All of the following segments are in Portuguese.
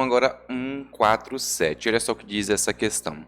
Agora 147, olha só o que diz essa questão.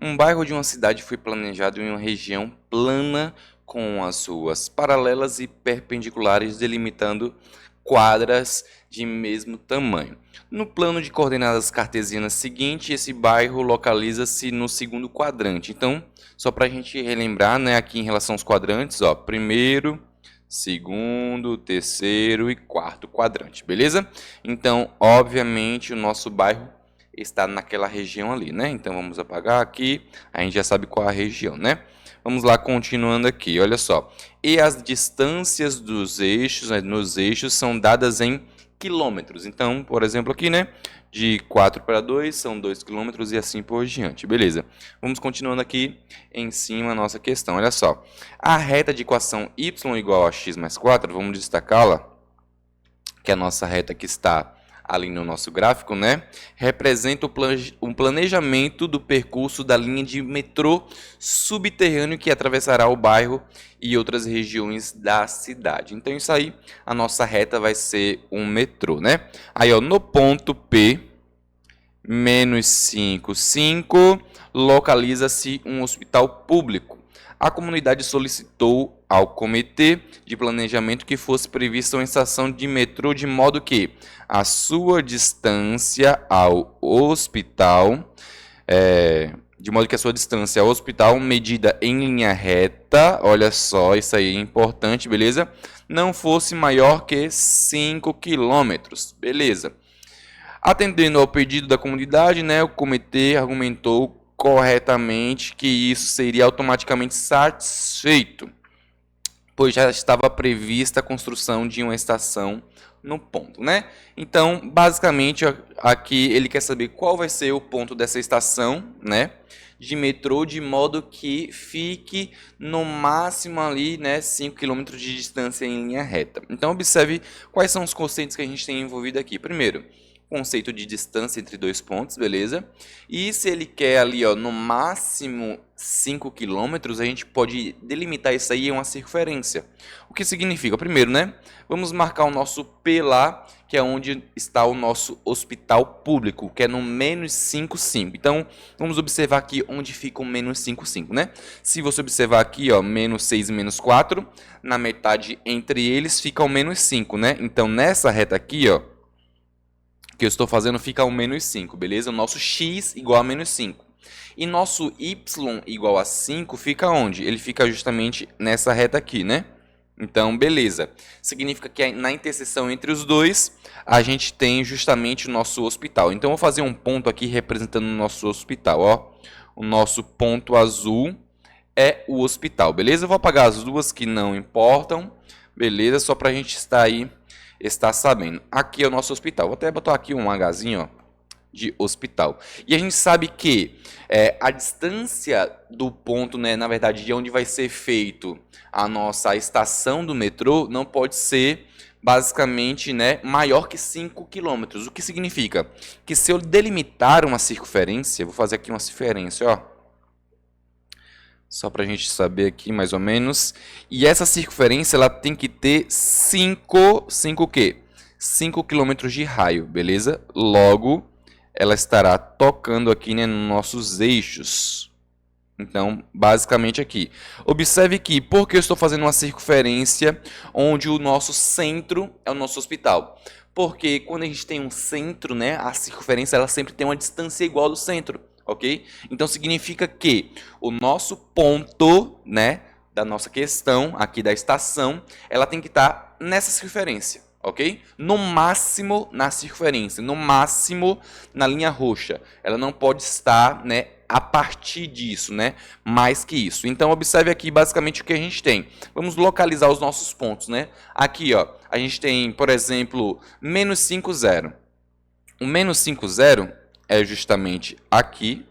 Um bairro de uma cidade foi planejado em uma região plana com as ruas paralelas e perpendiculares delimitando quadras de mesmo tamanho. No plano de coordenadas cartesianas seguinte, esse bairro localiza-se no segundo quadrante. Então, só para a gente relembrar, né, aqui em relação aos quadrantes, ó, primeiro, segundo, terceiro e quarto quadrante, beleza? Então, obviamente, o nosso bairro está naquela região ali, né? Então, vamos apagar aqui, a gente já sabe qual é a região, né? Vamos lá, continuando aqui, olha só. E as distâncias dos eixos, né, nos eixos, são dadas em quilômetros. Então, por exemplo, aqui, né? De 4 para 2 são 2 quilômetros e assim por diante, beleza? Vamos continuando aqui em cima a nossa questão, olha só. A reta de equação y igual a x mais 4, vamos destacá-la, que é a nossa reta que está ali no nosso gráfico, né? Representa o planejamento do percurso da linha de metrô subterrâneo que atravessará o bairro e outras regiões da cidade. Então, isso aí, a nossa reta vai ser um metrô, né? Aí, ó, no ponto P, menos 5, 5, localiza-se um hospital público. A comunidade solicitou ao comitê de planejamento que fosse prevista uma estação de metrô de modo que a sua distância ao hospital, medida em linha reta, olha só, isso aí é importante, beleza? Não fosse maior que 5 quilômetros, beleza? Atendendo ao pedido da comunidade, né, o comitê argumentou corretamente que isso seria automaticamente satisfeito, pois já estava prevista a construção de uma estação no ponto, né? Então, basicamente, aqui ele quer saber qual vai ser o ponto dessa estação, né, de metrô, de modo que fique no máximo ali, né, 5 km de distância em linha reta. Então, observe quais são os conceitos que a gente tem envolvido aqui. Primeiro, conceito de distância entre dois pontos, beleza? E se ele quer ali, ó, no máximo 5 km, a gente pode delimitar isso aí em uma circunferência. O que significa? Primeiro, né? Vamos marcar o nosso P lá, que é onde está o nosso hospital público, que é no menos 5, 5. Então, vamos observar aqui onde fica o menos 5, 5, né? Se você observar aqui, ó, menos 6 e menos 4, na metade entre eles fica o menos 5, né? Então, nessa reta aqui, ó, que eu estou fazendo fica ao menos 5, beleza? O nosso x igual a menos 5. E nosso y igual a 5 fica onde? Ele fica justamente nessa reta aqui, né? Então, beleza. Significa que na interseção entre os dois, a gente tem justamente o nosso hospital. Então, eu vou fazer um ponto aqui representando o nosso hospital, ó. O nosso ponto azul é o hospital, beleza? Eu vou apagar as duas que não importam, beleza? Só para a gente estar aí está sabendo. Aqui é o nosso hospital. Vou até botar aqui um Hzinho, ó, de hospital. E a gente sabe que a distância do ponto, né, na verdade, de onde vai ser feito a nossa estação do metrô, não pode ser, basicamente, né, maior que 5 km. O que significa? Que se eu delimitar uma circunferência, vou fazer aqui uma circunferência, ó, só para a gente saber aqui mais ou menos. E essa circunferência ela tem que ter 5 o quê? 5 km de raio, beleza? Logo, ela estará tocando aqui, né, nos nossos eixos. Então, basicamente aqui. Observe que, porque eu estou fazendo uma circunferência onde o nosso centro é o nosso hospital? Porque quando a gente tem um centro, né, a circunferência ela sempre tem uma distância igual do centro. Ok? Então significa que o nosso ponto, né, da nossa questão aqui da estação, ela tem que estar nessa circunferência, ok? No máximo na circunferência, no máximo na linha roxa. Ela não pode estar, né, a partir disso, né, mais que isso. Então observe aqui basicamente o que a gente tem. Vamos localizar os nossos pontos, né? Aqui, ó, a gente tem, por exemplo, menos 5, 0. O menos 5, 0 é justamente aqui,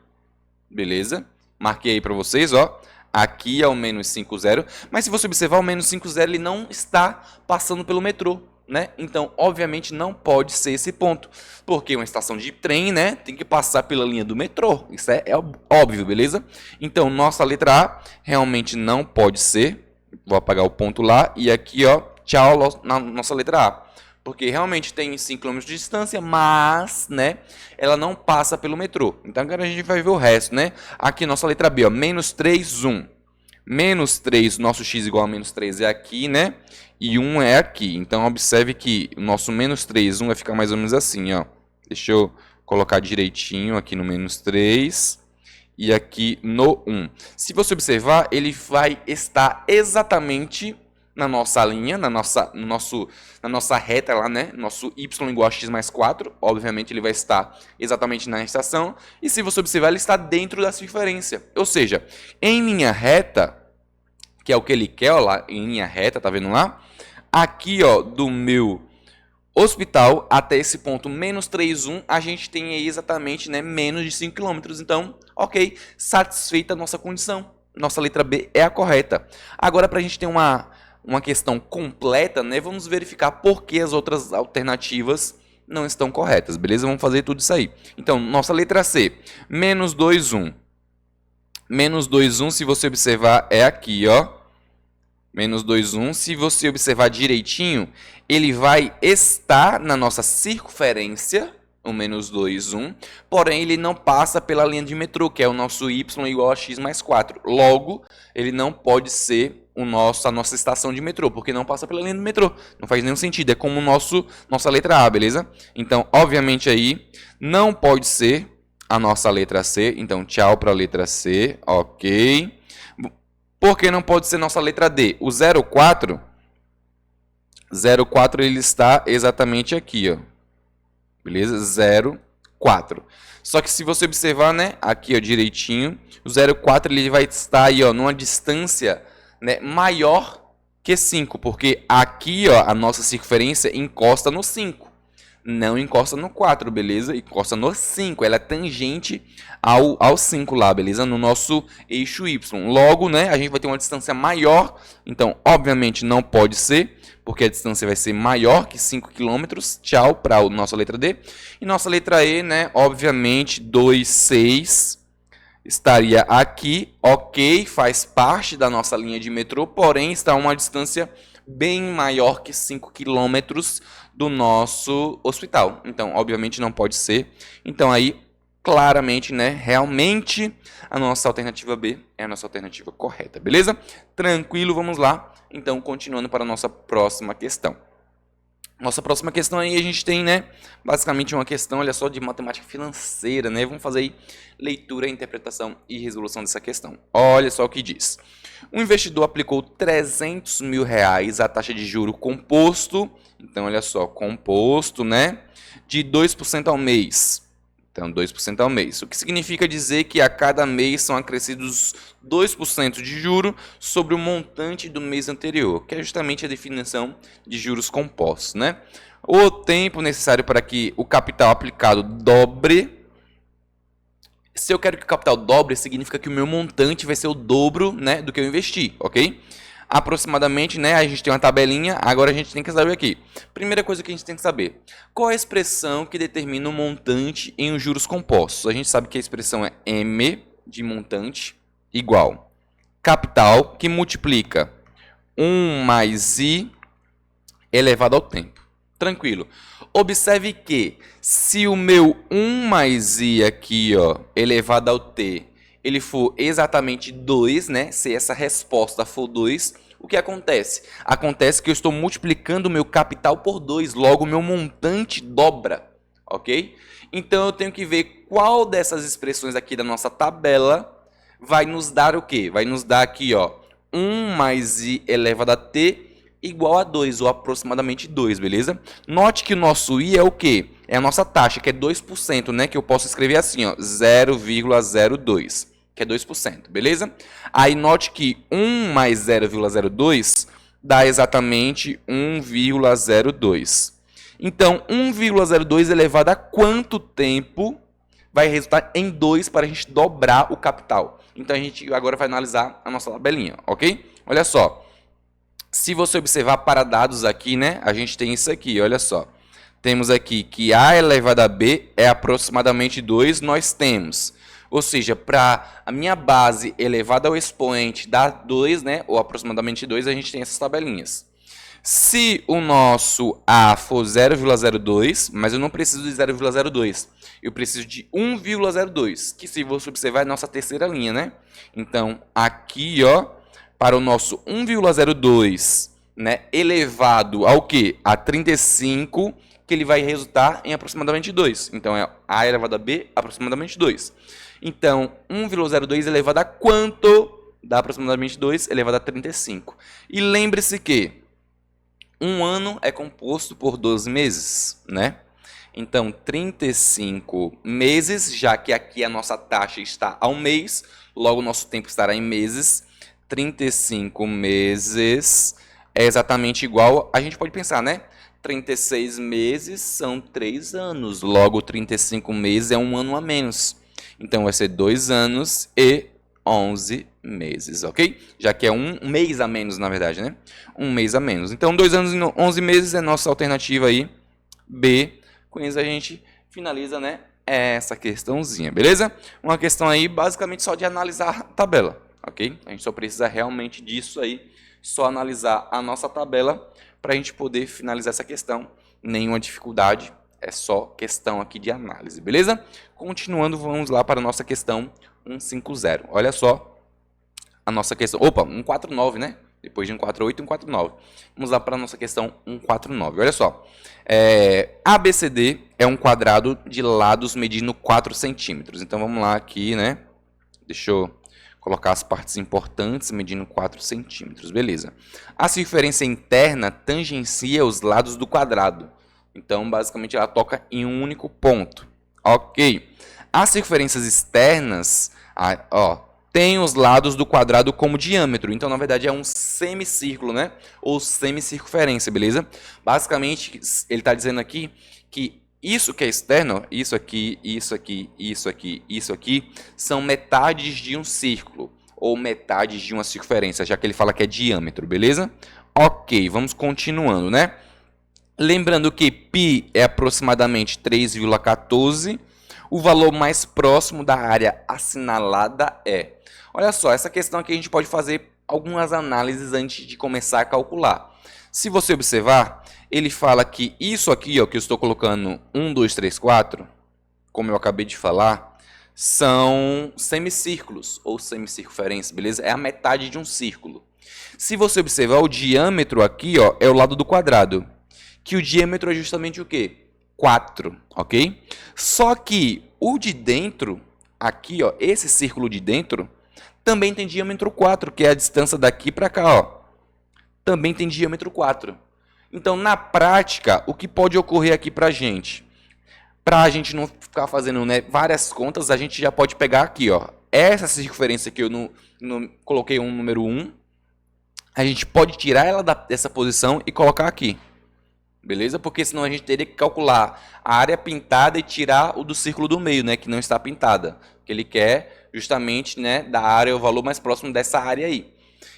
beleza? Marquei aí para vocês, ó. Aqui é o menos 5, 0. Mas se você observar, o menos 5, 0 ele não está passando pelo metrô, né? Então, obviamente, não pode ser esse ponto. Porque uma estação de trem, né, tem que passar pela linha do metrô. Isso é óbvio, beleza? Então, nossa letra A realmente não pode ser. Vou apagar o ponto lá. E aqui, ó, tchau, na nossa letra A. Porque realmente tem 5 km de distância, mas, né, ela não passa pelo metrô. Então agora a gente vai ver o resto, né? Aqui nossa letra B, ó, menos 3, 1. Menos 3, nosso x igual a menos 3 é aqui, né? E 1 é aqui. Então observe que o nosso menos 3, 1 vai ficar mais ou menos assim, ó. Deixa eu colocar direitinho aqui no menos 3 e aqui no 1. Se você observar, ele vai estar exatamente na nossa linha, na nossa reta lá, né? Nosso y igual a x mais 4. Obviamente, ele vai estar exatamente na estação. E se você observar, ele está dentro da circunferência. Ou seja, em linha reta, que é o que ele quer, ó, lá, em linha reta, tá vendo lá? Aqui, ó, do meu hospital até esse ponto, menos 3,1, a gente tem aí exatamente, né, menos de 5 km. Então, ok, satisfeita a nossa condição. Nossa letra B é a correta. Agora, para a gente ter uma questão completa, né, vamos verificar por que as outras alternativas não estão corretas, beleza? Vamos fazer tudo isso aí. Então, nossa letra C, menos 2,1. Menos 2,1, se você observar, é aqui, ó. Menos 2,1. Se você observar direitinho, ele vai estar na nossa circunferência, o menos 2,1. Porém, ele não passa pela linha de metrô, que é o nosso y igual a x mais 4. Logo, ele não pode ser a nossa estação de metrô, porque não passa pela linha do metrô. Não faz nenhum sentido. É como nossa letra A, beleza? Então, obviamente aí, não pode ser a nossa letra C. Então, tchau para a letra C. Ok. Por que não pode ser nossa letra D? O 0,4 ele está exatamente aqui, ó. Beleza? 0,4. Só que se você observar, né, aqui, ó, direitinho, o 0,4 ele vai estar aí, ó, numa distância, né, maior que 5, porque aqui, ó, a nossa circunferência encosta no 5. Não encosta no 4, beleza? Encosta no 5. Ela é tangente ao 5 lá, beleza? No nosso eixo Y. Logo, né, a gente vai ter uma distância maior. Então, obviamente, não pode ser, porque a distância vai ser maior que 5 km. Tchau para a nossa letra D. E nossa letra E, né, obviamente, 2,6 estaria aqui. Ok, faz parte da nossa linha de metrô, porém está a uma distância bem maior que 5 km do nosso hospital. Então, obviamente, não pode ser. Então, aí, claramente, né, realmente, a nossa alternativa B é a nossa alternativa correta, beleza? Tranquilo, vamos lá. Então, continuando para a nossa próxima questão. Nossa próxima questão aí, a gente tem, né, basicamente uma questão, olha só, de matemática financeira, né? Vamos fazer aí leitura, interpretação e resolução dessa questão. Olha só o que diz. Um investidor aplicou 300 mil reais à taxa de juro composto, então olha só, composto, né, de 2% ao mês. Então, 2% ao mês. O que significa dizer que a cada mês são acrescidos 2% de juro sobre o montante do mês anterior, que é justamente a definição de juros compostos, né? O tempo necessário para que o capital aplicado dobre. Se eu quero que o capital dobre, significa que o meu montante vai ser o dobro, né, do que eu investi, ok? Aproximadamente, né, a gente tem uma tabelinha, agora a gente tem que saber aqui. Primeira coisa que a gente tem que saber, qual é a expressão que determina o montante em os juros compostos? A gente sabe que a expressão é M de montante igual capital, que multiplica 1 mais I elevado ao tempo. Tranquilo. Observe que se o meu 1 mais I aqui, ó, elevado ao T, ele for exatamente 2, né? Se essa resposta for 2, o que acontece? Acontece que eu estou multiplicando o meu capital por 2, logo o meu montante dobra, ok? Então eu tenho que ver qual dessas expressões aqui da nossa tabela vai nos dar o quê? Vai nos dar aqui, ó, 1 mais I elevado a T igual a 2, ou aproximadamente 2, beleza? Note que o nosso I é o quê? É a nossa taxa, que é 2%, né? Que eu posso escrever assim, ó, 0,02, que é 2%, beleza? Aí note que 1 mais 0,02 dá exatamente 1,02. Então, 1,02 elevado a quanto tempo vai resultar em 2 para a gente dobrar o capital? Então, a gente agora vai analisar a nossa tabelinha, ok? Olha só. Se você observar para dados aqui, né, a gente tem isso aqui, olha só. Temos aqui que A elevado a B é aproximadamente 2, nós temos. Ou seja, para a minha base elevada ao expoente dá 2, né, ou aproximadamente 2, a gente tem essas tabelinhas. Se o nosso A for 0,02, mas eu não preciso de 0,02, eu preciso de 1,02, que se você observar é a nossa terceira linha, né? Então, aqui, ó, para o nosso 1,02, né, elevado ao quê? A 35, que ele vai resultar em aproximadamente 2. Então, é A elevado a B, aproximadamente 2. Então, 1,02 elevado a quanto? Dá aproximadamente 2 elevado a 35. E lembre-se que um ano é composto por 12 meses, né? Então, 35 meses, já que aqui a nossa taxa está ao mês, logo o nosso tempo estará em meses. 35 meses é exatamente igual, a gente pode pensar, né? 36 meses são 3 anos, logo 35 meses é um ano a menos. Então, vai ser 2 anos e 11 meses, ok? Já que é um mês a menos, na verdade, né? Um mês a menos. Então, 2 anos e 11 meses é a nossa alternativa aí, B. Com isso a gente finaliza, né, essa questãozinha, beleza? Uma questão aí basicamente só de analisar a tabela, ok? A gente só precisa realmente disso aí, só analisar a nossa tabela para a gente poder finalizar essa questão. Nenhuma dificuldade, é só questão aqui de análise, beleza? Continuando, vamos lá para a nossa questão 150. Olha só a nossa questão. Opa, 149, né? Depois de 148 e 149. Vamos lá para a nossa questão 149. Olha só. ABCD é um quadrado de lados medindo 4 centímetros. Então vamos lá aqui, né? Deixa eu colocar as partes importantes medindo 4 centímetros. Beleza. A circunferência interna tangencia os lados do quadrado. Então, basicamente, ela toca em um único ponto. Ok. As circunferências externas, tem os lados do quadrado como diâmetro. Então, na verdade, é um semicírculo, né? Ou semicircunferência, beleza? Basicamente, ele está dizendo aqui que isso que é externo, isso aqui, isso aqui, isso aqui, isso aqui, são metades de um círculo. Ou metades de uma circunferência, já que ele fala que é diâmetro, beleza? Ok, vamos continuando, né? Lembrando que π é aproximadamente 3,14. O valor mais próximo da área assinalada é... Olha só, essa questão aqui a gente pode fazer algumas análises antes de começar a calcular. Se você observar, ele fala que isso aqui, ó, que eu estou colocando 1, 2, 3, 4, como eu acabei de falar, são semicírculos ou semicircunferência, beleza? É a metade de um círculo. Se você observar, o diâmetro aqui, ó, é o lado do quadrado. Que o diâmetro é justamente o quê? 4, ok? Só que o de dentro, aqui, ó, esse círculo de dentro, também tem diâmetro 4, que é a distância daqui para cá, ó. Também tem diâmetro 4. Então, na prática, o que pode ocorrer aqui para a gente? Para a gente não ficar fazendo, né, várias contas, a gente já pode pegar aqui, ó, essa circunferência que eu coloquei um número 1, a gente pode tirar ela dessa posição e colocar aqui. Beleza? Porque senão a gente teria que calcular a área pintada e tirar o do círculo do meio, né, que não está pintada. Porque ele quer justamente, né, da área o valor mais próximo dessa área aí.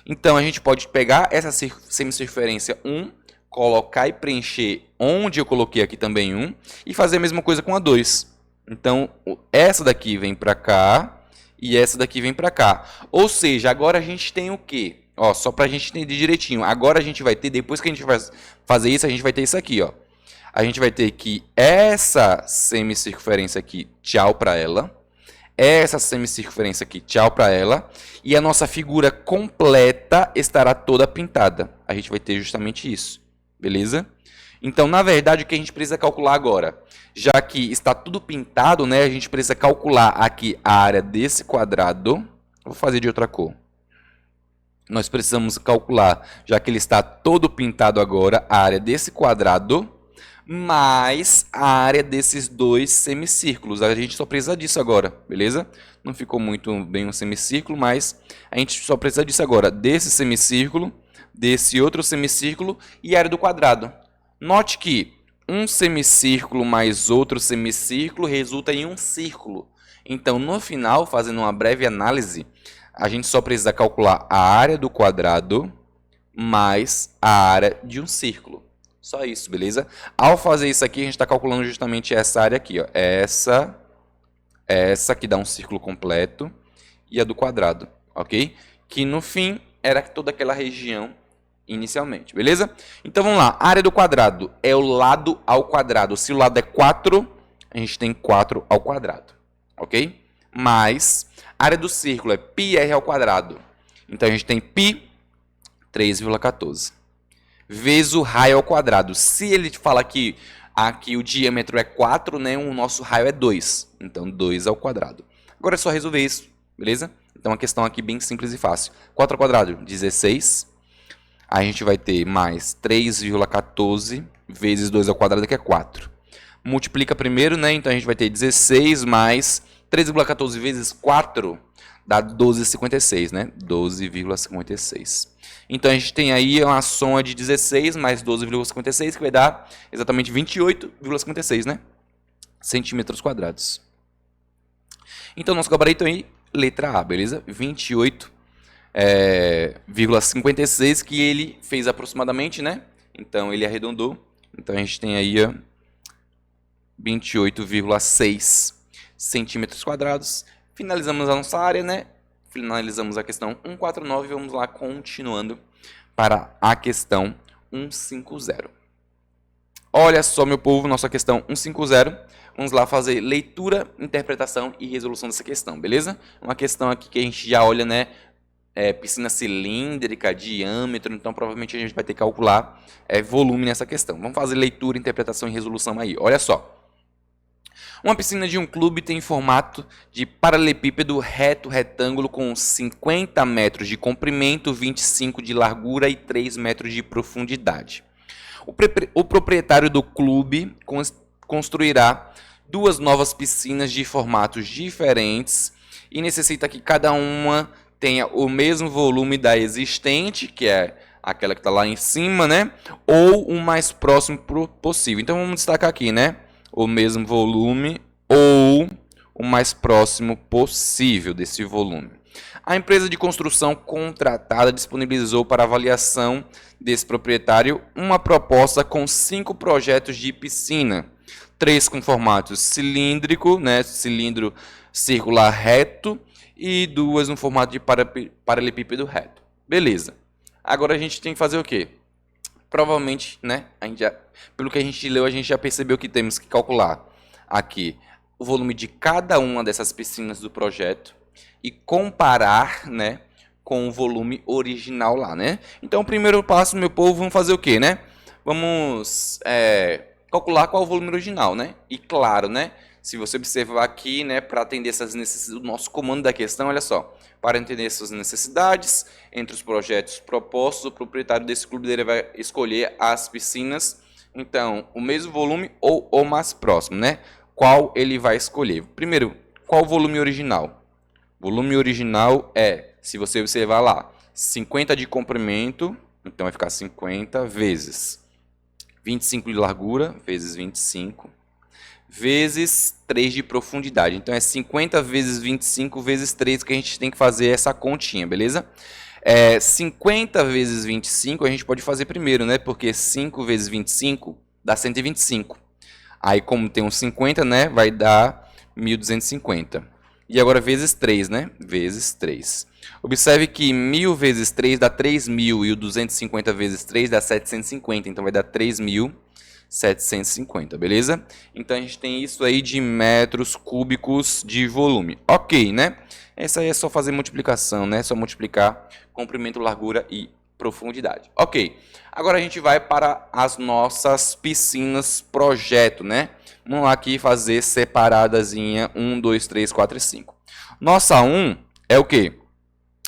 Então a gente pode pegar essa semicircunferência 1, colocar e preencher onde eu coloquei aqui também 1 e fazer a mesma coisa com a 2. Então essa daqui vem para cá e essa daqui vem para cá. Ou seja, agora a gente tem o quê? Ó, só para a gente entender direitinho. Agora a gente vai ter, depois que a gente vai fazer isso, a gente vai ter isso aqui, ó. A gente vai ter que essa semicircunferência aqui, tchau para ela. Essa semicircunferência aqui, tchau para ela. E a nossa figura completa estará toda pintada. A gente vai ter justamente isso, beleza? Então, na verdade, o que a gente precisa calcular agora? Já que está tudo pintado, né? A gente precisa calcular aqui a área desse quadrado. Vou fazer de outra cor. Nós precisamos calcular, já que ele está todo pintado agora, a área desse quadrado, mais a área desses dois semicírculos. A gente só precisa disso agora, beleza? Não ficou muito bem um semicírculo, mas a gente só precisa disso agora. Desse semicírculo, desse outro semicírculo e a área do quadrado. Note que um semicírculo mais outro semicírculo resulta em um círculo. Então, no final, fazendo uma breve análise, a gente só precisa calcular a área do quadrado mais a área de um círculo. Só isso, beleza? Ao fazer isso aqui, a gente está calculando justamente essa área aqui, ó. Essa que dá um círculo completo e a do quadrado, ok? Que no fim era toda aquela região inicialmente, beleza? Então vamos lá, a área do quadrado é o lado ao quadrado. Se o lado é 4, a gente tem 4 ao quadrado, ok? Mais a área do círculo é πr ao quadrado. Então a gente tem π 3,14 vezes o raio ao quadrado. Se ele fala que aqui o diâmetro é 4, né, o nosso raio é 2. Então 2 ao quadrado. Agora é só resolver isso, beleza? Então uma questão aqui bem simples e fácil. 4 ao quadrado, 16. A gente vai ter mais 3,14 vezes 2 ao quadrado, que é 4. Multiplica primeiro, né? Então a gente vai ter 16 mais 3,14 vezes 4 dá 12,56, né? 12,56. Então a gente tem aí uma soma de 16 mais 12,56, que vai dar exatamente 28,56, né? Centímetros quadrados. Então nosso gabarito aí, letra A, beleza? 28,56, que ele fez aproximadamente, né? Então ele arredondou. Então a gente tem aí 28,6 centímetros quadrados. Finalizamos a nossa área, né? Finalizamos a questão 149 e vamos lá continuando para a questão 150. Olha só, meu povo, nossa questão 150. Vamos lá fazer leitura, interpretação e resolução dessa questão, beleza? Uma questão aqui que a gente já olha, né? Piscina cilíndrica, diâmetro, então provavelmente a gente vai ter que calcular volume nessa questão. Vamos fazer leitura, interpretação e resolução aí. Olha só. Uma piscina de um clube tem formato de paralelepípedo reto retângulo com 50 metros de comprimento, 25 de largura e 3 metros de profundidade. O proprietário do clube construirá 2 novas piscinas de formatos diferentes e necessita que cada uma tenha o mesmo volume da existente, que é aquela que está lá em cima, né? Ou o mais próximo possível. Então vamos destacar aqui, né? O mesmo volume ou o mais próximo possível desse volume. A empresa de construção contratada disponibilizou para avaliação desse proprietário uma proposta com 5 projetos de piscina, 3 com formato cilíndrico, né, cilindro circular reto, e 2 no formato de paralelepípedo reto. Beleza. Agora a gente tem que fazer o quê? Provavelmente, né, pelo que a gente leu, a gente já percebeu que temos que calcular aqui o volume de cada uma dessas piscinas do projeto e comparar, né, com o volume original lá, né? Então, o primeiro passo, meu povo, vamos fazer o quê, né? Vamos calcular qual é o volume original, né? E claro, né, se você observar aqui, né, para atender essas necessidades do nosso comando da questão, olha só, para entender essas necessidades, entre os projetos propostos, o proprietário desse clube dele vai escolher as piscinas, então, o mesmo volume ou o mais próximo, né? Qual ele vai escolher? Primeiro, qual o volume original? O volume original é, se você observar lá, 50 de comprimento, então vai ficar 50 vezes 25 de largura, vezes 25, vezes 3 de profundidade. Então, é 50 vezes 25 vezes 3 que a gente tem que fazer essa continha, beleza? 50 vezes 25 a gente pode fazer primeiro, né? Porque 5 vezes 25 dá 125. Aí, como tem uns 50, né? Vai dar 1.250. E agora, vezes 3, né? Vezes 3. Observe que 1.000 vezes 3 dá 3.000 e o 250 vezes 3 dá 750. Então, vai dar 3.750, beleza? Então, a gente tem isso aí de metros cúbicos de volume. Ok, né? Essa aí é só fazer multiplicação, né? Só multiplicar comprimento, largura e profundidade. Ok. Agora a gente vai para as nossas piscinas projeto, né? Vamos lá aqui fazer separadazinha 1, 2, 3, 4 e 5. Nossa 1 é o quê?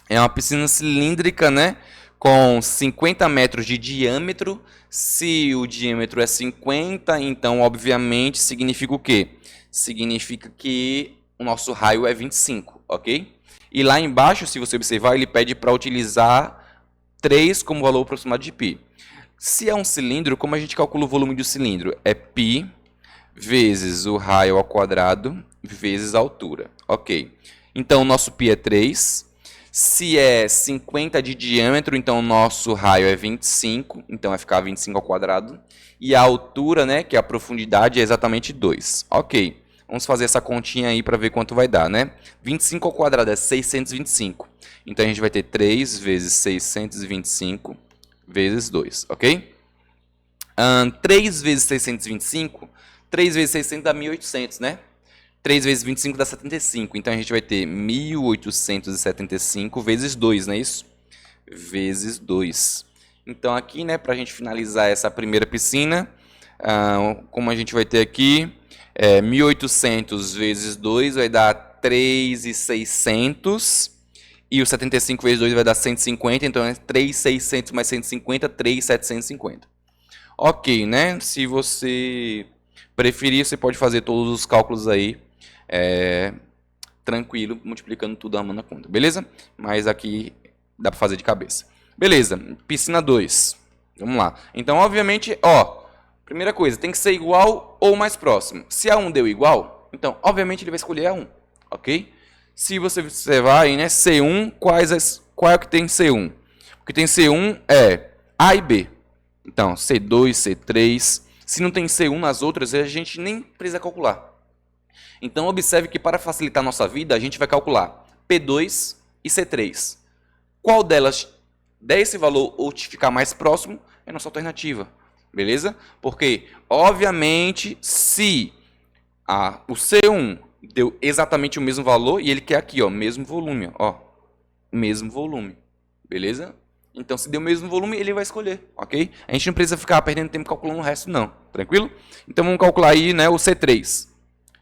É uma piscina cilíndrica, né? Com 50 metros de diâmetro. Se o diâmetro é 50, então, obviamente, significa o quê? Significa que o nosso raio é 25, ok? E lá embaixo, se você observar, ele pede para utilizar 3 como valor aproximado de π. Se é um cilindro, como a gente calcula o volume do cilindro? É π vezes o raio ao quadrado vezes a altura, ok? Então, o nosso π é 3. Se é 50 de diâmetro, então o nosso raio é 25, então vai ficar 25 ao quadrado. E a altura, né, que é a profundidade, é exatamente 2, ok? Vamos fazer essa continha aí para ver quanto vai dar, né? 25 ao quadrado é 625. Então, a gente vai ter 3 vezes 625 vezes 2, ok? 3 vezes 625, 3 vezes 600 dá 1.800, né? 3 vezes 25 dá 75, então a gente vai ter 1.875 vezes 2, não é isso? Vezes 2. Então aqui, né, para a gente finalizar essa primeira piscina, como a gente vai ter aqui, 1.800 vezes 2 vai dar 3.600, e o 75 vezes 2 vai dar 150, então é 3.600 mais 150, 3.750. Ok, né? Se você preferir, você pode fazer todos os cálculos aí, tranquilo, multiplicando tudo a mão na conta, beleza? Mas aqui dá para fazer de cabeça. Beleza, piscina 2. Vamos lá. Então, obviamente, primeira coisa, tem que ser igual ou mais próximo. Se A1 deu igual, então, obviamente, ele vai escolher A1, ok? Se você observar aí, né, C1, qual é o que tem C1? O que tem C1 é A e B. Então, C2, C3. Se não tem C1 nas outras, a gente nem precisa calcular. Então, observe que para facilitar a nossa vida, a gente vai calcular P2 e C3. Qual delas der esse valor ou te ficar mais próximo é a nossa alternativa, beleza? Porque, obviamente, se o C1 deu exatamente o mesmo valor e ele quer aqui, mesmo volume, mesmo volume, beleza? Então, se deu o mesmo volume, ele vai escolher, ok? A gente não precisa ficar perdendo tempo calculando o resto, não, tranquilo? Então, vamos calcular aí, né, o C3.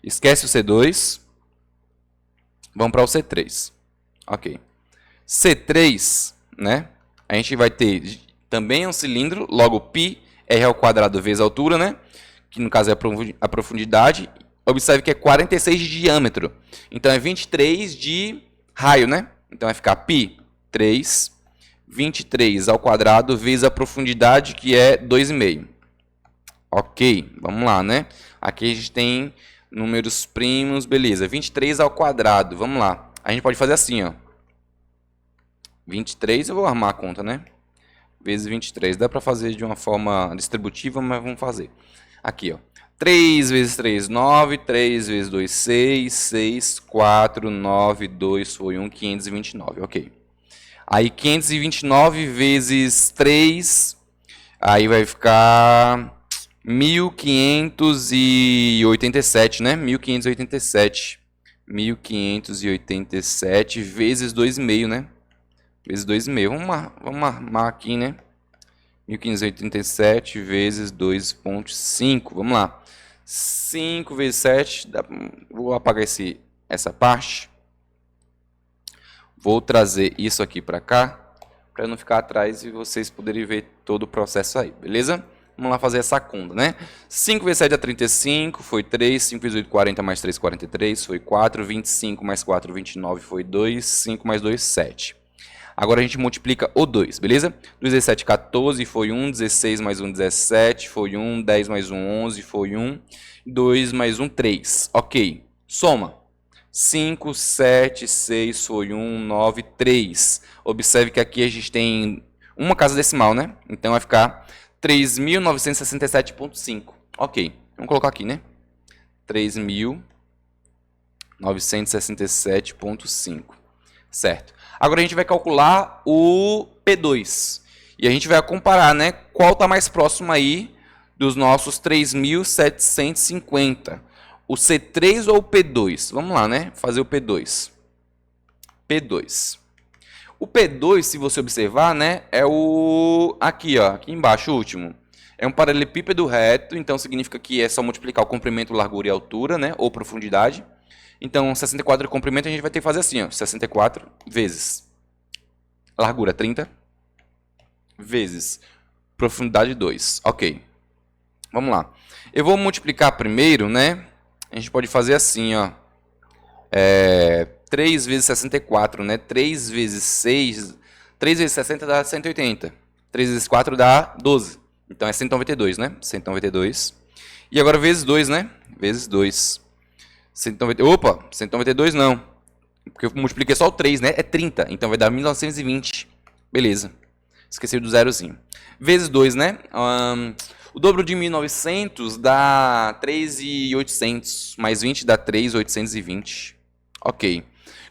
Esquece o C2, vamos para o C3, ok? C3, né? A gente vai ter também um cilindro, logo π, r ao quadrado vezes a altura, né? Que no caso é a profundidade. Observe que é 46 de diâmetro. Então é 23 de raio, né? Então vai ficar π 3, 23 ao quadrado vezes a profundidade, que é 2,5. Ok, vamos lá, né? Aqui a gente tem números primos, beleza. 23 ao quadrado, vamos lá. A gente pode fazer assim, 23, eu vou armar a conta, né? Vezes 23. Dá para fazer de uma forma distributiva, mas vamos fazer. Aqui, 3 vezes 3, 9. 3 vezes 2, 6. 6, 4, 9, 2 foi 1, 529. Ok. Aí 529 vezes 3, aí vai ficar 1.587, né? 1.587. 1.587 vezes 2,5, né? Vezes 2,5. Vamos armar aqui, né? 1.587 vezes 2,5. Vamos lá. 5 vezes 7. Vou apagar essa parte. Vou trazer isso aqui para cá, para não ficar atrás e vocês poderem ver todo o processo aí, beleza? Vamos lá fazer essa conta, né? 5 vezes 7 é 35, foi 3. 5 vezes 8, 40, mais 3, 43, foi 4. 25 mais 4, 29, foi 2. 5 mais 2, 7. Agora a gente multiplica o 2, beleza? 2 vezes 7, 14, foi 1. 16 mais 1, 17, foi 1. 10 mais 1, 11, foi 1. 2 mais 1, 3. Ok. Soma. 5, 7, 6, foi 1, 9, 3. Observe que aqui a gente tem uma casa decimal, né? Então vai ficar 3.967,5. Ok. Vamos colocar aqui, né? 3.967,5. Certo. Agora a gente vai calcular o P2. E a gente vai comparar, né? Qual está mais próximo aí dos nossos 3.750. O C3 ou o P2? Vamos lá, né? Fazer o P2. P2. O P2, se você observar, né? É o... Aqui, aqui embaixo, o último. É um paralelepípedo reto, então significa que é só multiplicar o comprimento, largura e altura, né? Ou profundidade. Então, 64 de comprimento, a gente vai ter que fazer assim, 64 vezes largura 30 vezes profundidade 2. Ok. Vamos lá. Eu vou multiplicar primeiro, né? A gente pode fazer assim, 3 vezes 64, né? 3 vezes 6, 3 vezes 60 dá 180. 3 vezes 4 dá 12. Então é 192, né? 192. E agora vezes 2, né? Vezes 2. 190, opa, 192 não. Porque eu multipliquei só o 3, né? É 30. Então vai dar 1920. Beleza. Esqueci do zerozinho. Vezes 2, né? O dobro de 1.900 dá 3.800. Mais 20 dá 3.820. Ok.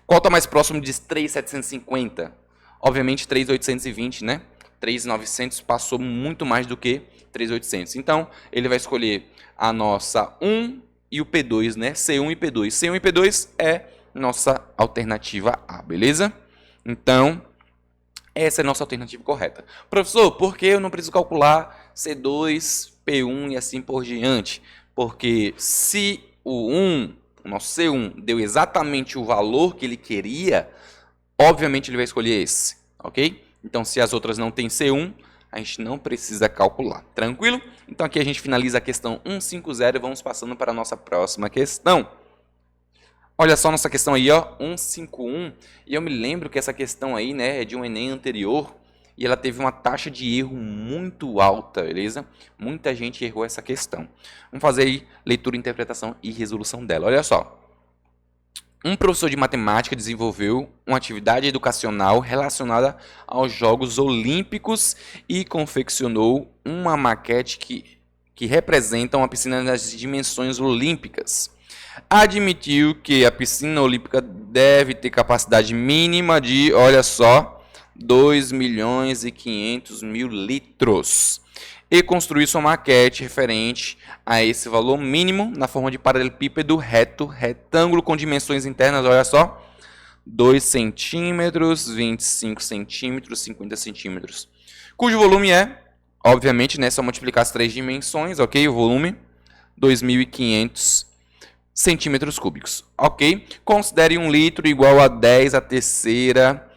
Qual está mais próximo de 3.750? Obviamente 3.820, né? 3.900 passou muito mais do que 3.800. Então, ele vai escolher a nossa 1 e o P2, né? C1 e P2. C1 e P2 é nossa alternativa A, beleza? Então, essa é a nossa alternativa correta. Professor, por que eu não preciso calcular C2, P1 e assim por diante? Porque se o nosso C1, deu exatamente o valor que ele queria, obviamente ele vai escolher esse, ok? Então, se as outras não têm C1, a gente não precisa calcular. Tranquilo? Então, aqui a gente finaliza a questão 150 e vamos passando para a nossa próxima questão. Olha só nossa questão aí, ó, 151. E eu me lembro que essa questão aí, né, é de um Enem anterior e ela teve uma taxa de erro muito alta, beleza? Muita gente errou essa questão. Vamos fazer aí leitura, interpretação e resolução dela. Olha só. Um professor de matemática desenvolveu uma atividade educacional relacionada aos Jogos Olímpicos e confeccionou uma maquete que representa uma piscina nas dimensões olímpicas. Admitiu que a piscina olímpica deve ter capacidade mínima de, olha só, 2.500.000 litros. E construir sua maquete referente a esse valor mínimo na forma de paralelepípedo reto, retângulo com dimensões internas, olha só, 2 centímetros, 25 centímetros, 50 centímetros, cujo volume é, obviamente, né, só multiplicar as três dimensões, ok? O volume, 2.500 centímetros cúbicos, ok? Considere 1 litro igual a 10 a terceira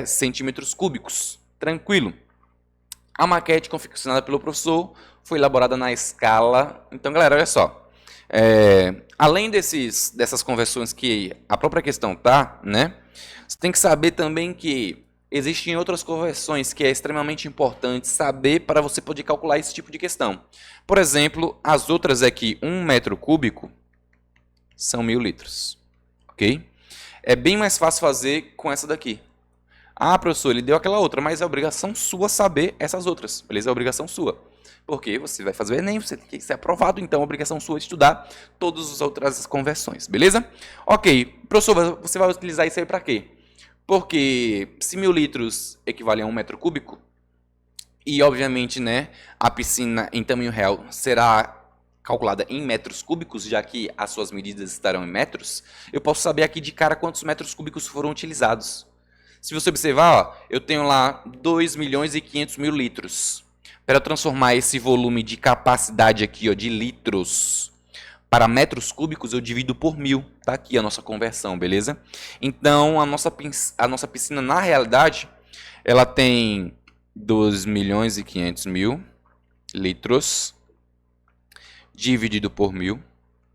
centímetros cúbicos, tranquilo. A maquete confeccionada pelo professor foi elaborada na escala. Então, galera, olha só. Além dessas conversões que a própria questão tá, né? Você tem que saber também que existem outras conversões que é extremamente importante saber para você poder calcular esse tipo de questão. Por exemplo, as outras é que 1 metro cúbico são 1.000 litros, ok? É bem mais fácil fazer com essa daqui. Ah, professor, ele deu aquela outra, mas é obrigação sua saber essas outras, beleza? É obrigação sua. Porque você vai fazer o Enem, você tem que ser aprovado, então é obrigação sua estudar todas as outras conversões, beleza? Ok, professor, você vai utilizar isso aí para quê? Porque se 1.000 litros equivale a 1 metro cúbico, e obviamente, né, a piscina em tamanho real será calculada em metros cúbicos, já que as suas medidas estarão em metros, eu posso saber aqui de cara quantos metros cúbicos foram utilizados. Se você observar, ó, eu tenho lá 2.500.000 litros. Para transformar esse volume de capacidade aqui, ó, de litros para metros cúbicos, eu divido por 1.000. Tá aqui a nossa conversão, beleza? Então, a nossa piscina, na realidade, ela tem 2.500.000 litros dividido por 1.000,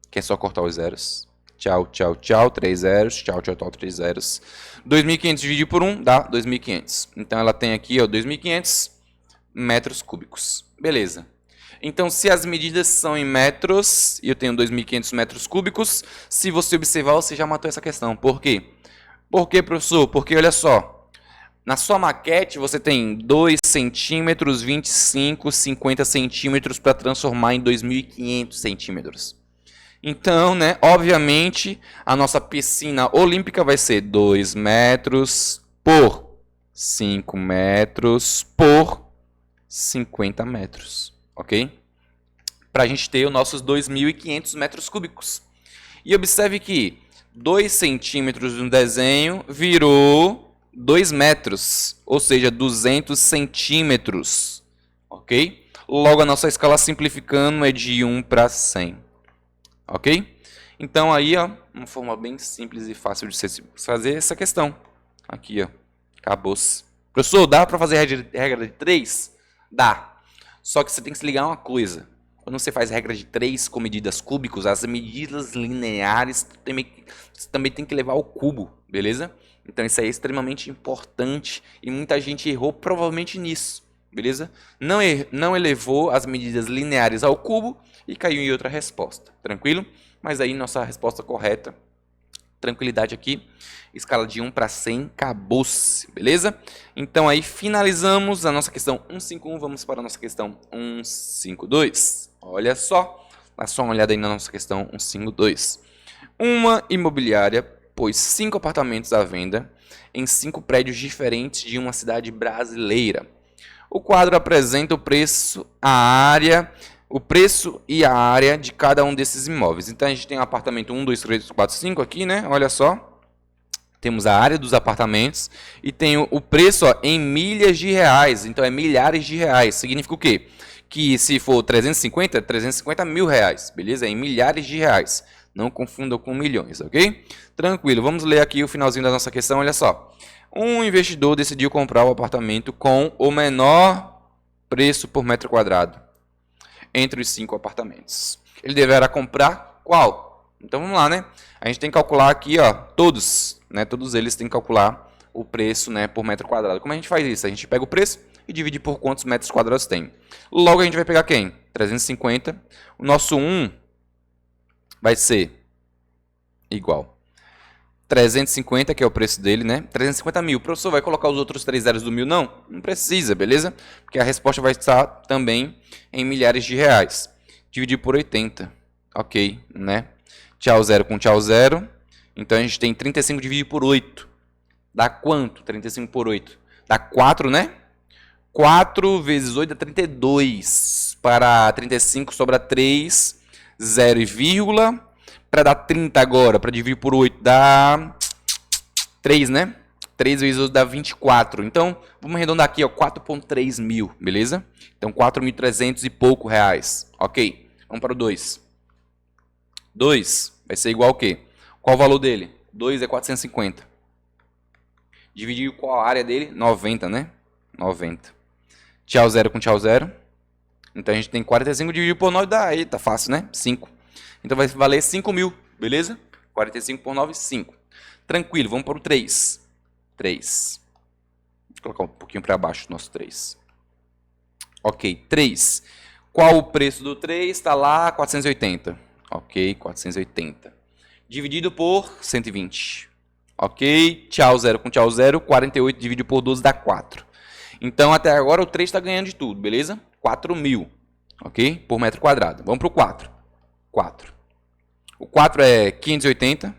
que é só cortar os zeros. Tchau, tchau, tchau, 3 zeros, tchau, tchau, tchau, 3 zeros. 2.500 dividido por 1 dá 2.500. Então, ela tem aqui, ó, 2.500 metros cúbicos. Beleza. Então, se as medidas são em metros, e eu tenho 2.500 metros cúbicos, se você observar, você já matou essa questão. Por quê? Por quê, professor? Porque, olha só, na sua maquete você tem 2 centímetros, 25, 50 centímetros para transformar em 2.500 centímetros. Então, né, obviamente, a nossa piscina olímpica vai ser 2 metros por 5 metros por 50 metros, ok? Para a gente ter os nossos 2.500 metros cúbicos. E observe que 2 centímetros no desenho virou 2 metros, ou seja, 200 centímetros, ok? Logo, a nossa escala simplificando é de 1 para 100. Ok? Então, aí, ó, uma forma bem simples e fácil de fazer essa questão. Aqui, ó, acabou-se. Professor, dá para fazer regra de 3? Dá. Só que você tem que se ligar a uma coisa. Quando você faz regra de 3 com medidas cúbicos, as medidas lineares também tem que levar ao cubo, beleza? Então, isso aí é extremamente importante e muita gente errou provavelmente nisso, beleza? Não elevou as medidas lineares ao cubo e caiu em outra resposta, tranquilo? Mas aí nossa resposta correta, tranquilidade aqui, escala de 1 para 100, acabou-se, beleza? Então aí finalizamos a nossa questão 151, vamos para a nossa questão 152. Olha só, dá só uma olhada aí na nossa questão 152. Uma imobiliária pôs 5 apartamentos à venda em 5 prédios diferentes de uma cidade brasileira. O quadro apresenta o preço, o preço e a área de cada um desses imóveis. Então a gente tem o apartamento 1, 2, 3, 4, 5 aqui, né? Olha só. Temos a área dos apartamentos e tem o preço ó, em milhas de reais. Então é milhares de reais. Significa o quê? Que se for 350, 350 mil reais. Beleza? É em milhares de reais. Não confunda com milhões, ok? Tranquilo. Vamos ler aqui o finalzinho da nossa questão. Olha só. Um investidor decidiu comprar o apartamento com o menor preço por metro quadrado entre os 5 apartamentos. Ele deverá comprar qual? Então vamos lá, né? A gente tem que calcular aqui, ó, todos, né? Todos eles têm que calcular o preço, né, por metro quadrado. Como a gente faz isso? A gente pega o preço e divide por quantos metros quadrados tem. Logo a gente vai pegar quem? 350. O nosso 1 vai ser igual 350, que é o preço dele, né? 350 mil. O professor vai colocar os outros 3 zeros do 1000? Não, não precisa, beleza? Porque a resposta vai estar também em milhares de reais. Dividir por 80. Ok, né? Tchau zero com tchau zero. Então a gente tem 35 dividido por 8. Dá quanto? 35 por 8. Dá 4, né? 4 vezes 8 dá 32. Para 35 sobra 3, 0 e vírgula. Para dar 30 agora, para dividir por 8, dá 3, né? 3 vezes 8 dá 24. Então, vamos arredondar aqui, ó, 4.3 mil, beleza? Então, 4.300 e pouco reais. Ok, vamos para o 2. 2 vai ser igual ao quê? Qual o valor dele? 2 é 450. Dividir qual a área dele? 90, né? 90. Tchau zero com tchau zero. Então, a gente tem 45 dividido por 9, dá, eita, fácil, né? 5. Então vai valer 5 mil, beleza? 45 por 9, 5. Tranquilo, vamos para o 3. 3. Vou colocar um pouquinho para baixo o nosso 3. Ok, 3. Qual o preço do 3? Está lá, 480. Ok, 480. Dividido por 120. Ok, tchau zero com tchau zero. 48 dividido por 12 dá 4. Então até agora o 3 está ganhando de tudo, beleza? 4 mil. Ok? Por metro quadrado. Vamos para o 4. 4. O 4 é 580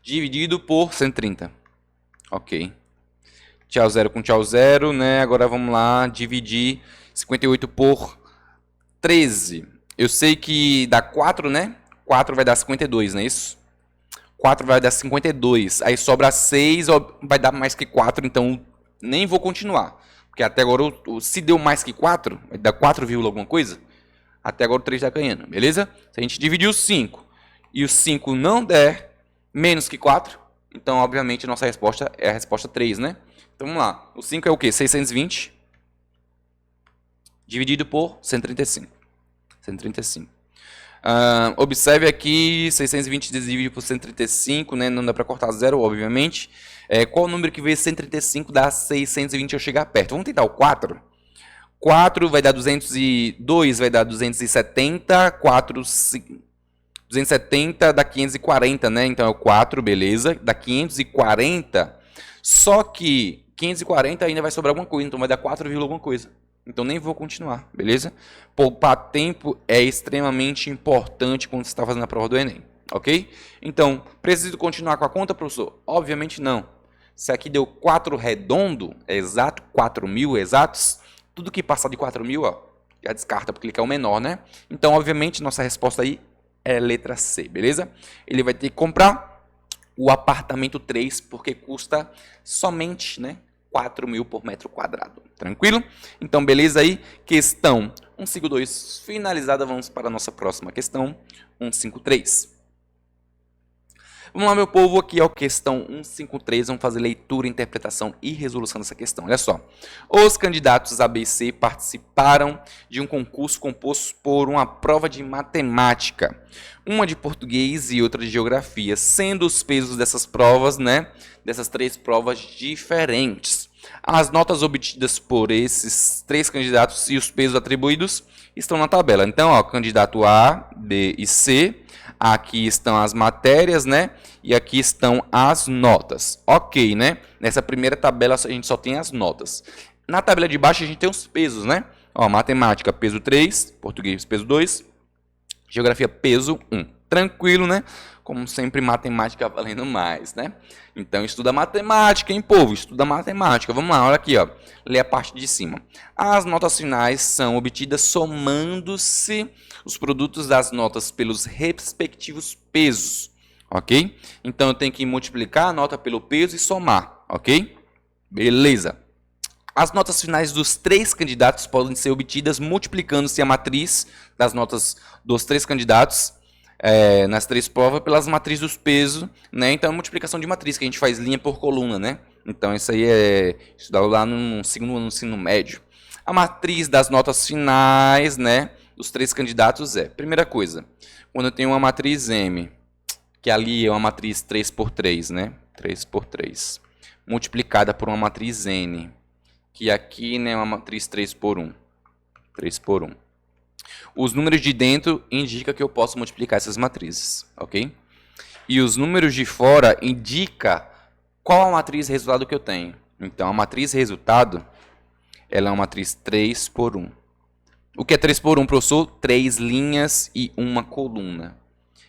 dividido por 130. Ok. Tchau zero com tchau zero, né? Agora vamos lá dividir 58 por 13. Eu sei que dá 4, né? 4 vai dar 52, não é isso? 4 vai dar 52. Aí sobra 6, vai dar mais que 4, então nem vou continuar. Porque até agora, se deu mais que 4, vai dar 4, alguma coisa. Até agora o 3 está ganhando, beleza? Se a gente dividir o 5 e o 5 não der menos que 4, então, obviamente, a nossa resposta é a resposta 3, né? Então, vamos lá. O 5 é o quê? 620 dividido por 135. 135. Observe aqui, 620 dividido por 135, né? Não dá para cortar zero, obviamente. Qual o número que vezes 135 dá 620 eu chegar perto? Vamos tentar o 4. 4 vai dar 202, vai dar 270, 270 dá 540, né? Então é o 4, beleza, dá 540, só que 540 ainda vai sobrar alguma coisa, então vai dar 4, alguma coisa. Então nem vou continuar, beleza? Poupar tempo é extremamente importante quando você está fazendo a prova do Enem, ok? Então, preciso continuar com a conta, professor? Obviamente não. Se aqui deu 4 redondo, é exato, 4 mil exatos, tudo que passar de 4 mil, ó, já descarta, porque ele quer o menor, né? Então, obviamente, nossa resposta aí é letra C, beleza? Ele vai ter que comprar o apartamento 3, porque custa somente, né, 4 mil por metro quadrado. Tranquilo? Então, beleza aí? Questão 152 finalizada. Vamos para a nossa próxima questão, 153. Vamos lá, meu povo, aqui é a questão 153, vamos fazer leitura, interpretação e resolução dessa questão. Olha só, os candidatos A, B e C participaram de um concurso composto por uma prova de matemática, uma de português e outra de geografia, sendo os pesos dessas provas, né, dessas 3 provas diferentes. As notas obtidas por esses 3 candidatos e os pesos atribuídos estão na tabela. Então, ó, candidato A, B e C. Aqui estão as matérias, né? E aqui estão as notas. Ok, né? Nessa primeira tabela a gente só tem as notas. Na tabela de baixo a gente tem os pesos, né? Ó, matemática, peso 3. Português, peso 2. Geografia, peso 1. Tranquilo, né? Como sempre, matemática valendo mais, né? Então, estuda matemática, hein, povo? Estuda matemática. Vamos lá, olha aqui, ó. Lê a parte de cima. As notas finais são obtidas somando-se os produtos das notas pelos respectivos pesos, ok? Então, eu tenho que multiplicar a nota pelo peso e somar, ok? Beleza. As notas finais dos 3 candidatos podem ser obtidas multiplicando-se a matriz das notas dos 3 candidatos nas 3 provas pelas matrizes dos pesos, né? Então, é multiplicação de matriz, que a gente faz linha por coluna, né? Então, isso aí é estudado lá no segundo ano do ensino médio. A matriz das notas finais, né, dos 3 candidatos primeira coisa, quando eu tenho uma matriz M, que ali é uma matriz 3 por 3, né? 3 por 3, multiplicada por uma matriz N, que aqui, né, é uma matriz 3 por 1. 3 por 1. Os números de dentro indicam que eu posso multiplicar essas matrizes, ok? E os números de fora indicam qual a matriz resultado que eu tenho. Então, a matriz resultado, ela é uma matriz 3 por 1. O que é 3 por 1, professor? 3 linhas e uma coluna.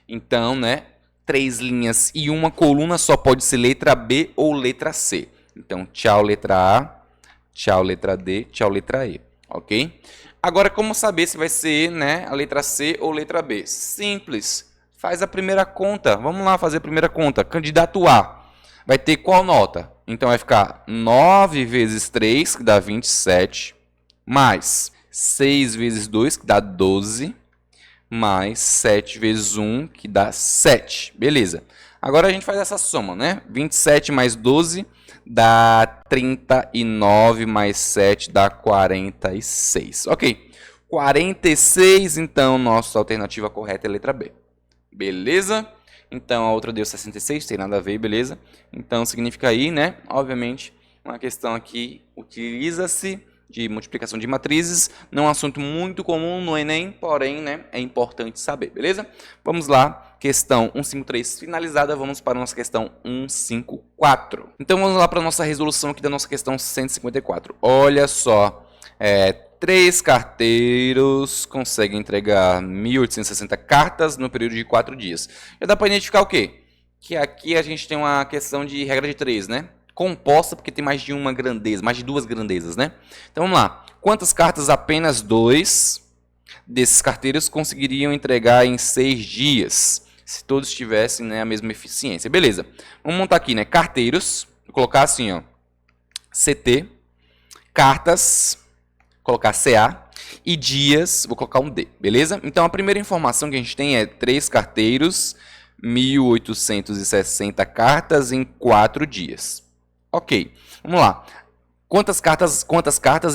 Então, né, 3 linhas e uma coluna só pode ser letra B ou letra C. Então, tchau, letra A. Tchau, letra D. Tchau, letra E. Ok? Agora, como saber se vai ser, né, a letra C ou letra B? Simples. Faz a primeira conta. Vamos lá fazer a primeira conta. Candidato A vai ter qual nota? Então, vai ficar 9 vezes 3, que dá 27, mais 6 vezes 2, que dá 12, mais 7 vezes 1, que dá 7. Beleza. Agora, a gente faz essa soma, né? 27 mais 12 dá 39, mais 7 dá 46. Ok. 46, então, nossa alternativa correta é a letra B. Beleza? Então, a outra deu 66, tem nada a ver, beleza? Então, significa aí, né? Obviamente, uma questão aqui, utiliza-se de multiplicação de matrizes, não é um assunto muito comum no Enem, porém, né, é importante saber, beleza? Vamos lá, questão 153 finalizada, vamos para a nossa questão 154. Então, vamos lá para a nossa resolução aqui da nossa questão 154. Olha só, 3 carteiros conseguem entregar 1.860 cartas no período de 4 dias. Já dá para identificar o quê? Que aqui a gente tem uma questão de regra de 3, né? Composta, porque tem mais de uma grandeza, mais de 2 grandezas, né? Então, vamos lá. Quantas cartas apenas 2 desses carteiros conseguiriam entregar em 6 dias, se todos tivessem, né, a mesma eficiência? Beleza. Vamos montar aqui, né? Carteiros. Vou colocar assim, ó. CT. Cartas. Vou colocar CA. E dias. Vou colocar um D. Beleza? Então, a primeira informação que a gente tem é 3 carteiros, 1.860 cartas em 4 dias. Ok, vamos lá. Quantas cartas,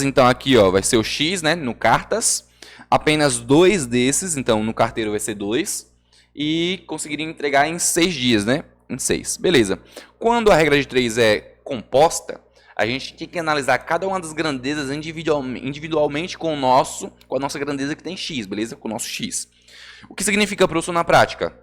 então aqui ó, vai ser o X, né, no cartas. Apenas 2 desses, então no carteiro vai ser 2. E conseguiria entregar em 6 dias, né? Em 6, beleza. Quando a regra de 3 é composta, a gente tem que analisar cada uma das grandezas individualmente com a nossa grandeza que tem X, beleza? Com o nosso X. O que significa, professor, na prática?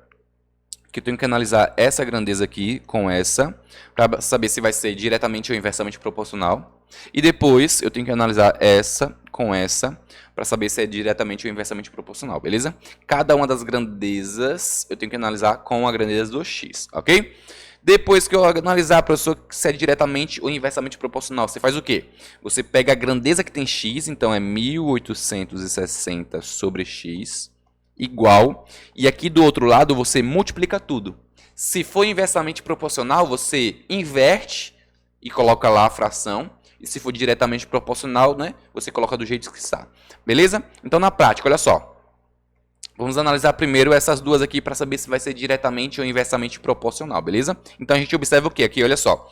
Que eu tenho que analisar essa grandeza aqui com essa, para saber se vai ser diretamente ou inversamente proporcional. E depois eu tenho que analisar essa com essa, para saber se é diretamente ou inversamente proporcional, beleza? Cada uma das grandezas eu tenho que analisar com a grandeza do x, ok? Depois que eu analisar, professor, se é diretamente ou inversamente proporcional, você faz o quê? Você pega a grandeza que tem x, então é 1.860 sobre x, igual, e aqui do outro lado você multiplica tudo. Se for inversamente proporcional, você inverte e coloca lá a fração, e se for diretamente proporcional, né, você coloca do jeito que está. Beleza? Então, na prática, olha só. Vamos analisar primeiro essas duas aqui para saber se vai ser diretamente ou inversamente proporcional, beleza? Então, a gente observa o quê? Aqui, olha só.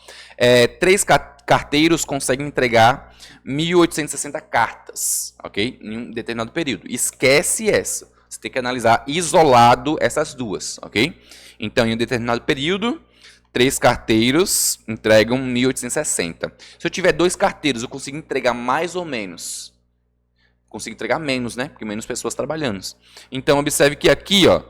3 carteiros conseguem entregar 1.860 cartas, ok? Em um determinado período. Esquece essa. Você tem que analisar isolado essas duas, ok? Então, em um determinado período, 3 carteiros entregam 1.860. Se eu tiver 2 carteiros, eu consigo entregar mais ou menos. Consigo entregar menos, né? Porque menos pessoas trabalhando. Então, observe que aqui, ó,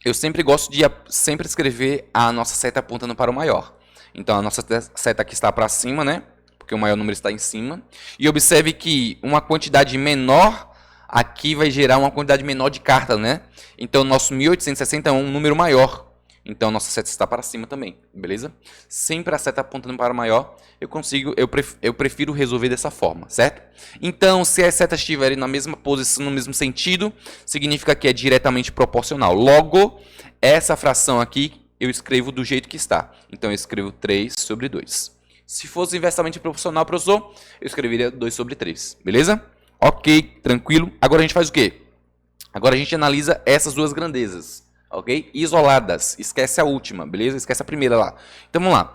eu sempre gosto de sempre escrever a nossa seta apontando para o maior. Então, a nossa seta aqui está para cima, né? Porque o maior número está em cima. E observe que uma quantidade menor aqui vai gerar uma quantidade menor de cartas, né? Então, nosso 1860 é um número maior. Então, nossa seta está para cima também, beleza? Sempre a seta apontando para maior, eu prefiro resolver dessa forma, certo? Então, se as setas estiverem na mesma posição, no mesmo sentido, significa que é diretamente proporcional. Logo, essa fração aqui, eu escrevo do jeito que está. Então, eu escrevo 3 sobre 2. Se fosse inversamente proporcional, professor, eu escreveria 2 sobre 3, beleza? Ok, tranquilo. Agora a gente faz o quê? Agora a gente analisa essas duas grandezas, ok? Isoladas. Esquece a última, beleza? Esquece a primeira lá. Então vamos lá.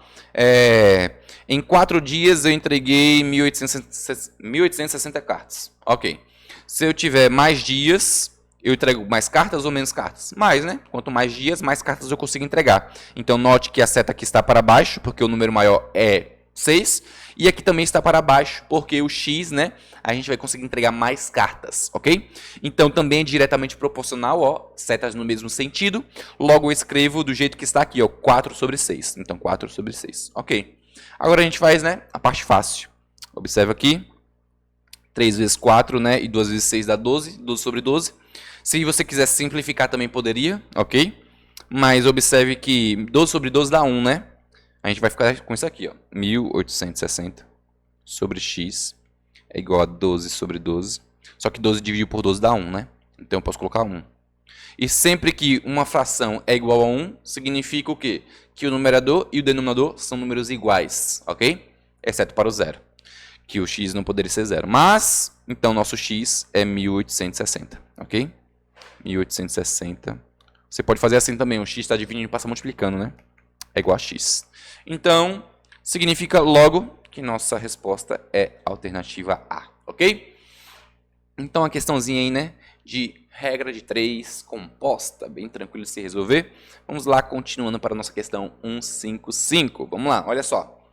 Em 4 dias eu entreguei 1.860 cartas. Ok. Se eu tiver mais dias, eu entrego mais cartas ou menos cartas? Mais, né? Quanto mais dias, mais cartas eu consigo entregar. Então note que a seta aqui está para baixo, porque o número maior é 6. E aqui também está para baixo, porque o X, né? A gente vai conseguir entregar mais cartas, ok? Então também é diretamente proporcional, ó, setas no mesmo sentido. Logo eu escrevo do jeito que está aqui, ó, 4 sobre 6. Então 4 sobre 6, ok. Agora a gente faz, né, a parte fácil. Observa aqui, 3 vezes 4, né, e 2 vezes 6 dá 12, 12 sobre 12. Se você quiser simplificar também poderia, ok? Mas observe que 12 sobre 12 dá 1, né? A gente vai ficar com isso aqui, ó, 1860 sobre x é igual a 12 sobre 12. Só que 12 dividido por 12 dá 1, né? Então eu posso colocar 1. E sempre que uma fração é igual a 1, significa o quê? Que o numerador e o denominador são números iguais, ok? Exceto para o zero, que o x não poderia ser zero. Mas, então, nosso x é 1860, ok? 1860. Você pode fazer assim também, o x está dividindo e passa multiplicando, né? É igual a x. Então, significa logo que nossa resposta é a alternativa A, ok? Então, a questãozinha aí, né, de regra de 3 composta, bem tranquilo de se resolver. Vamos lá, continuando para a nossa questão 155. Vamos lá, olha só.